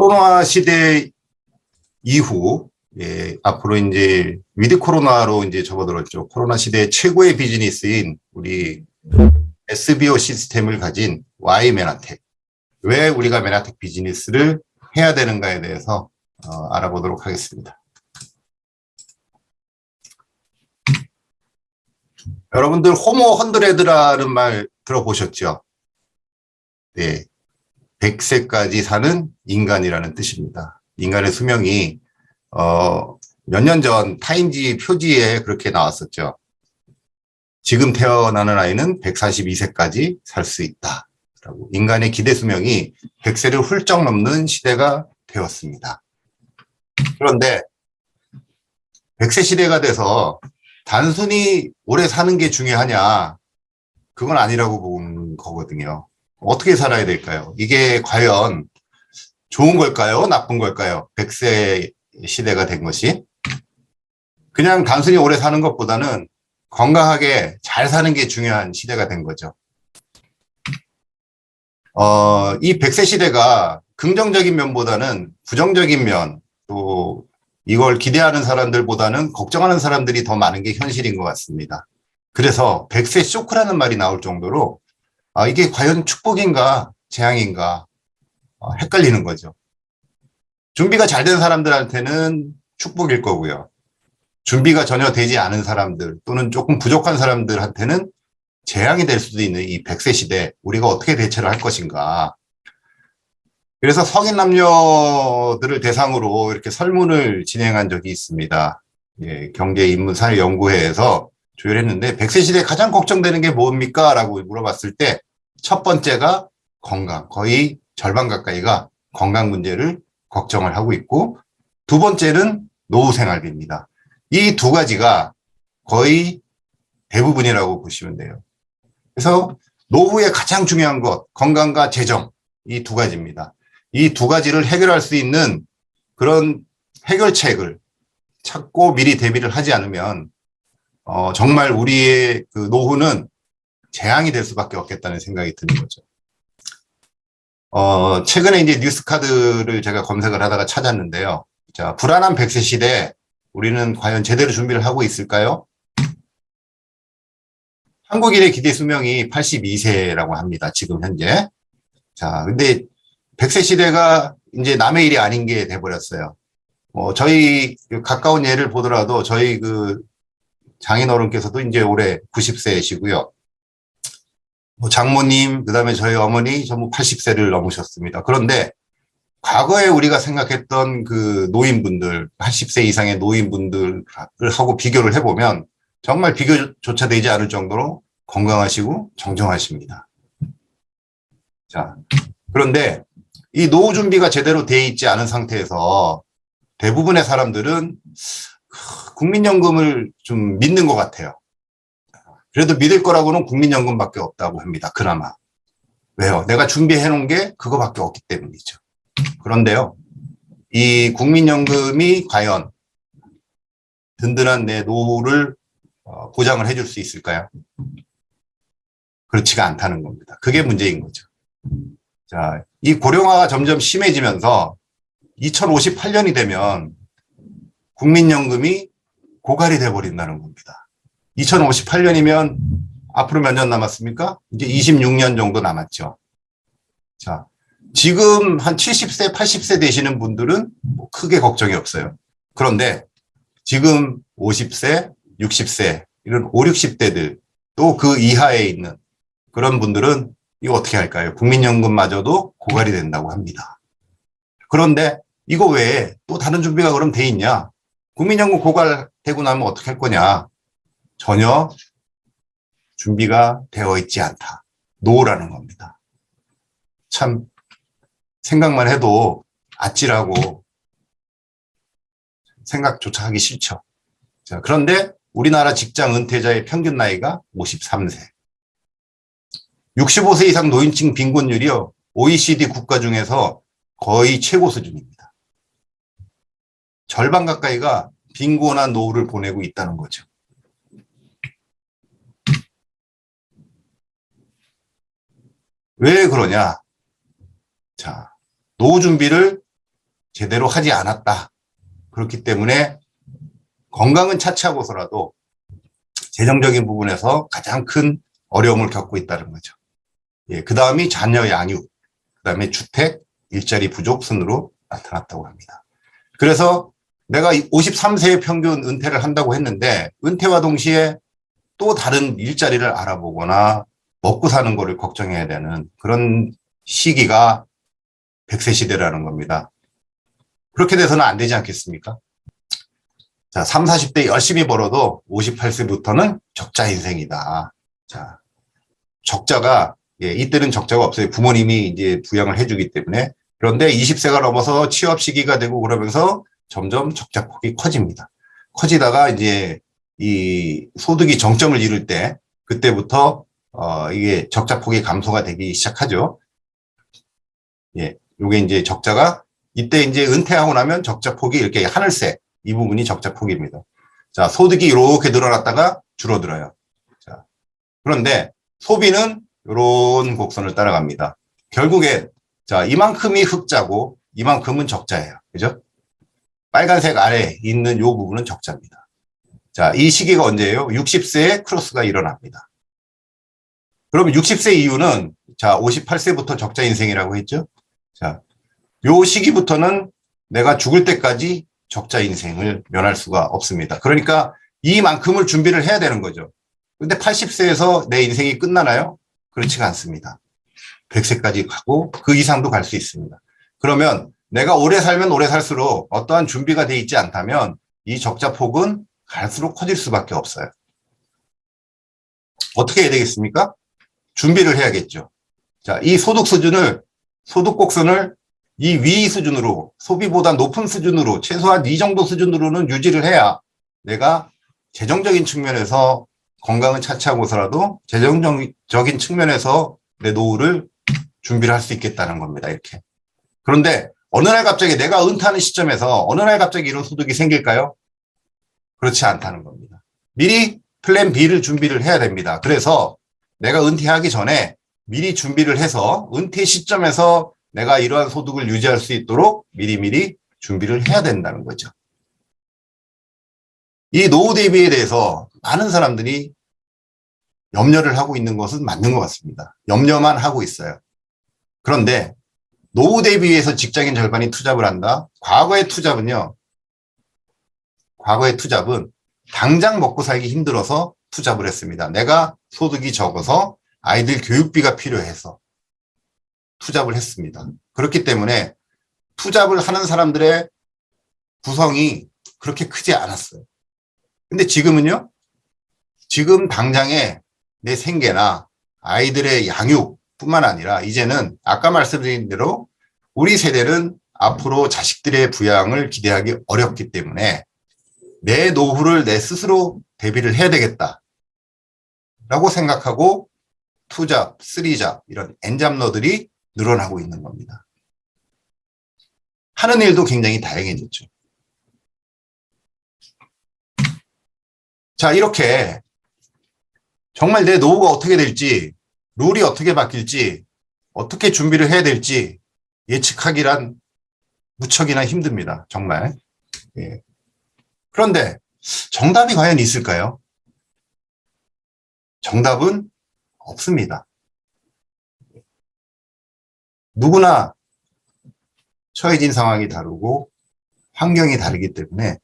코로나 시대 이후, 앞으로 이제 위드 코로나로 이제 접어들었죠. 코로나 시대의 최고의 비즈니스인 우리 SBO 시스템을 가진 Y메나텍. 왜 우리가 메나텍 비즈니스를 해야 되는가에 대해서 알아보도록 하겠습니다. 여러분들 호모 헌드레드라는 말 들어보셨죠? 네. 100세까지 사는 인간이라는 뜻입니다. 인간의 수명이 몇 년 전 타임지 표지에 그렇게 나왔었죠. 지금 태어나는 아이는 142세까지 살 수 있다. 라고. 인간의 기대 수명이 100세를 훌쩍 넘는 시대가 되었습니다. 그런데 100세 시대가 돼서 단순히 오래 사는 게 중요하냐? 그건 아니라고 보는 거거든요. 어떻게 살아야 될까요? 이게 과연 좋은 걸까요? 나쁜 걸까요? 100세 시대가 된 것이. 그냥 단순히 오래 사는 것보다는 건강하게 잘 사는 게 중요한 시대가 된 거죠. 이 100세 시대가 긍정적인 면보다는 부정적인 면, 또 이걸 기대하는 사람들보다는 걱정하는 사람들이 더 많은 게 현실인 것 같습니다. 그래서 100세 쇼크라는 말이 나올 정도로 이게 과연 축복인가 재앙인가 헷갈리는 거죠. 준비가 잘 된 사람들한테는 축복일 거고요. 준비가 전혀 되지 않은 사람들 또는 조금 부족한 사람들한테는 재앙이 될 수도 있는 이 100세 시대, 우리가 어떻게 대처를 할 것인가. 그래서 성인 남녀들을 대상으로 이렇게 설문을 진행한 적이 있습니다. 경제인문사회연구회에서 조율했는데 100세 시대에 가장 걱정되는 게 뭡니까? 라고 물어봤을 때 첫 번째가 건강, 거의 절반 가까이가 건강 문제를 걱정을 하고 있고, 두 번째는 노후 생활비입니다. 이 두 가지가 거의 대부분이라고 보시면 돼요. 그래서 노후에 가장 중요한 것, 건강과 재정, 이 두 가지입니다. 이 두 가지를 해결할 수 있는 그런 해결책을 찾고 미리 대비를 하지 않으면 정말 우리의 그 노후는 재앙이 될 수밖에 없겠다는 생각이 드는 거죠. 최근에 이제 뉴스카드를 제가 검색을 하다가 찾았는데요. 자, 불안한 100세 시대, 우리는 과연 제대로 준비를 하고 있을까요? 한국인의 기대 수명이 82세라고 합니다. 지금 현재. 자, 근데 100세 시대가 이제 남의 일이 아닌 게 돼버렸어요. 저희 가까운 예를 보더라도 저희 그 장인어른께서도 이제 올해 90세이시고요. 장모님, 그 다음에 저희 어머니 전부 80세를 넘으셨습니다. 그런데 과거에 우리가 생각했던 그 노인분들, 80세 이상의 노인분들을 하고 비교를 해보면 정말 비교조차 되지 않을 정도로 건강하시고 정정하십니다. 자, 그런데 이 노후 준비가 제대로 돼 있지 않은 상태에서 대부분의 사람들은 국민연금을 좀 믿는 것 같아요. 그래도 믿을 거라고는 국민연금밖에 없다고 합니다. 그나마. 왜요? 내가 준비해 놓은 게 그거밖에 없기 때문이죠. 그런데요, 이 국민연금이 과연 든든한 내 노후를 보장을 해줄 수 있을까요? 그렇지가 않다는 겁니다. 그게 문제인 거죠. 자, 이 고령화가 점점 심해지면서 2058년이 되면 국민연금이 고갈이 돼버린다는 겁니다. 2058년이면 앞으로 몇 년 남았습니까? 이제 26년 정도 남았죠. 자, 지금 한 70세, 80세 되시는 분들은 뭐 크게 걱정이 없어요. 그런데 지금 50세, 60세, 이런 5, 60대들, 또 그 이하에 있는 그런 분들은 이거 어떻게 할까요? 국민연금마저도 고갈이 된다고 합니다. 그런데 이거 외에 또 다른 준비가 그럼 돼 있냐? 국민연금 고갈되고 나면 어떻게 할 거냐? 전혀 준비가 되어 있지 않다. 노라는 겁니다. 참 생각만 해도 아찔하고 생각조차 하기 싫죠. 자, 그런데 우리나라 직장 은퇴자의 평균 나이가 53세. 65세 이상 노인층 빈곤율이요, OECD 국가 중에서 거의 최고 수준입니다. 절반 가까이가 빈곤한 노후를 보내고 있다는 거죠. 왜 그러냐? 자, 노후 준비를 제대로 하지 않았다. 그렇기 때문에 건강은 차치하고서라도 재정적인 부분에서 가장 큰 어려움을 겪고 있다는 거죠. 예, 그 다음이 자녀 양육, 그 다음에 주택, 일자리 부족 순으로 나타났다고 합니다. 그래서 내가 53세의 평균 은퇴를 한다고 했는데 은퇴와 동시에 또 다른 일자리를 알아보거나 먹고 사는 거를 걱정해야 되는 그런 시기가 100세 시대라는 겁니다. 그렇게 돼서는 안 되지 않겠습니까? 자, 30, 40대 열심히 벌어도 58세부터는 적자 인생이다. 자, 적자가, 예, 이때는 적자가 없어요. 부모님이 이제 부양을 해주기 때문에. 그런데 20세가 넘어서 취업 시기가 되고 그러면서 점점 적자폭이 커집니다. 커지다가 이제 이 소득이 정점을 이룰 때, 그때부터, 이게 적자폭이 감소가 되기 시작하죠. 예, 요게 이제 적자가, 이때 이제 은퇴하고 나면 적자폭이 이렇게 하늘색, 이 부분이 적자폭입니다. 자, 소득이 이렇게 늘어났다가 줄어들어요. 자, 그런데 소비는 이런 곡선을 따라갑니다. 결국에, 자, 이만큼이 흑자고 이만큼은 적자예요. 그죠? 빨간색 아래 있는 요 부분은 적자입니다. 자, 이 시기가 언제예요? 60세에 크로스가 일어납니다. 그럼 60세 이후는, 자, 58세부터 적자 인생이라고 했죠? 자, 요 시기부터는 내가 죽을 때까지 적자 인생을 면할 수가 없습니다. 그러니까 이만큼을 준비를 해야 되는 거죠. 근데 80세에서 내 인생이 끝나나요? 그렇지가 않습니다. 100세까지 가고 그 이상도 갈 수 있습니다. 그러면 내가 오래 살면 오래 살수록 어떠한 준비가 돼 있지 않다면 이 적자 폭은 갈수록 커질 수밖에 없어요. 어떻게 해야 되겠습니까? 준비를 해야겠죠. 자, 이 소득 수준을, 소득 곡선을 이 위 수준으로, 소비보다 높은 수준으로, 최소한 이 정도 수준으로는 유지를 해야 내가 재정적인 측면에서 건강은 차치하고서라도 재정적인 측면에서 내 노후를 준비를 할 수 있겠다는 겁니다. 이렇게. 그런데 어느 날 갑자기 내가 은퇴하는 시점에서 어느 날 갑자기 이런 소득이 생길까요? 그렇지 않다는 겁니다. 미리 플랜 B를 준비를 해야 됩니다. 그래서 내가 은퇴하기 전에 미리 준비를 해서 은퇴 시점에서 내가 이러한 소득을 유지할 수 있도록 미리미리 준비를 해야 된다는 거죠. 이 노후 대비에 대해서 많은 사람들이 염려를 하고 있는 것은 맞는 것 같습니다. 염려만 하고 있어요. 그런데 노후 대비해서 직장인 절반이 투잡을 한다? 과거의 투잡은 당장 먹고 살기 힘들어서 투잡을 했습니다. 내가 소득이 적어서 아이들 교육비가 필요해서 투잡을 했습니다. 그렇기 때문에 투잡을 하는 사람들의 구성이 그렇게 크지 않았어요. 근데 지금은요? 지금 당장에 내 생계나 아이들의 양육뿐만 아니라 이제는 아까 말씀드린 대로 우리 세대는 앞으로 자식들의 부양을 기대하기 어렵기 때문에 내 노후를 내 스스로 대비를 해야 되겠다 라고 생각하고 투잡, 쓰리잡 이런 N잡러들이 늘어나고 있는 겁니다. 하는 일도 굉장히 다양해졌죠. 자, 이렇게 정말 내 노후가 어떻게 될지, 룰이 어떻게 바뀔지, 어떻게 준비를 해야 될지 예측하기란 무척이나 힘듭니다. 정말. 예. 그런데 정답이 과연 있을까요? 정답은 없습니다. 누구나 처해진 상황이 다르고 환경이 다르기 때문에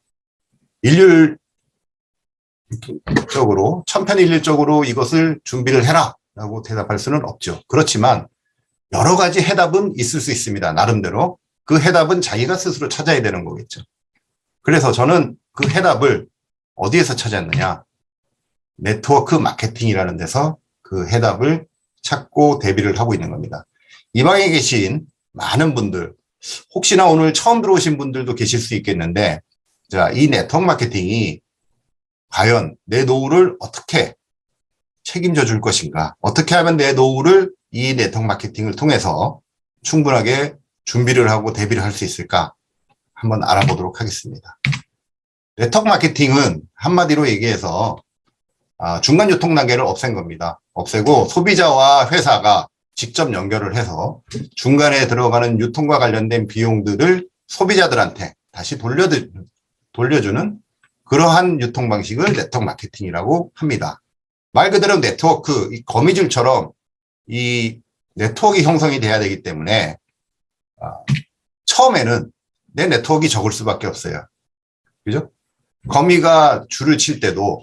천편일률적으로 이것을 준비를 해라 라고 대답할 수는 없죠. 그렇지만 여러 가지 해답은 있을 수 있습니다. 나름대로. 그 해답은 자기가 스스로 찾아야 되는 거겠죠. 그래서 저는 그 해답을 어디에서 찾았느냐? 네트워크 마케팅이라는 데서 그 해답을 찾고 대비를 하고 있는 겁니다. 이 방에 계신 많은 분들, 혹시나 오늘 처음 들어오신 분들도 계실 수 있겠는데, 자, 이 네트워크 마케팅이 과연 내 노후를 어떻게 책임져 줄 것인가? 어떻게 하면 내 노후를 이 네트워크 마케팅을 통해서 충분하게 준비를 하고 대비를 할 수 있을까? 한번 알아보도록 하겠습니다. 네트워크 마케팅은 한마디로 얘기해서 중간 유통 단계를 없앤 겁니다. 없애고 소비자와 회사가 직접 연결을 해서 중간에 들어가는 유통과 관련된 비용들을 소비자들한테 다시 돌려주는 그러한 유통 방식을 네트워크 마케팅이라고 합니다. 말 그대로 네트워크, 이 거미줄처럼 이 네트워크 형성이 돼야 되기 때문에 처음에는 내 네트워크가 적을 수밖에 없어요. 그죠? 거미가 줄을 칠 때도,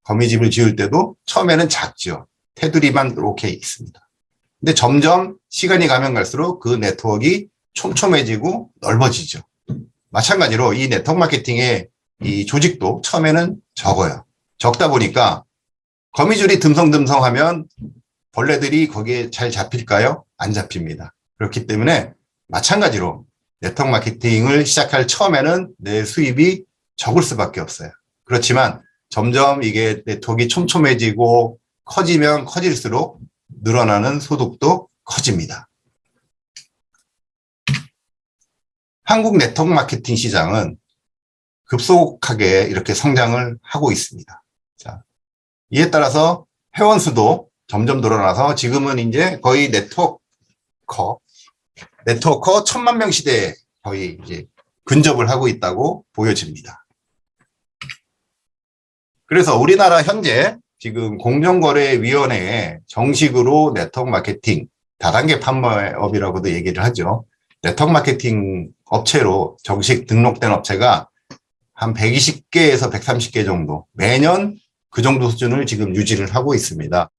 거미집을 지을 때도 처음에는 작죠. 테두리만 이렇게 있습니다. 근데 점점 시간이 가면 갈수록 그 네트워크가 촘촘해지고 넓어지죠. 마찬가지로 이 네트워크 마케팅의 이 조직도 처음에는 적어요. 적다 보니까 거미줄이 듬성듬성하면 벌레들이 거기에 잘 잡힐까요? 안 잡힙니다. 그렇기 때문에 마찬가지로 네트워크 마케팅을 시작할 처음에는 내 수입이 적을 수밖에 없어요. 그렇지만 점점 이게 네트워크가 촘촘해지고 커지면 커질수록 늘어나는 소득도 커집니다. 한국 네트워크 마케팅 시장은 급속하게 이렇게 성장을 하고 있습니다. 자, 이에 따라서 회원 수도 점점 늘어나서 지금은 이제 거의 네트워커 1000만 명 시대에 거의 이제 근접을 하고 있다고 보여집니다. 그래서 우리나라 현재 지금 공정거래위원회에 정식으로 네트워크 마케팅 다단계 판매업이라고도 얘기를 하죠. 네트워크 마케팅 업체로 정식 등록된 업체가 한 120개에서 130개 정도 매년 그 정도 수준을 지금 유지를 하고 있습니다.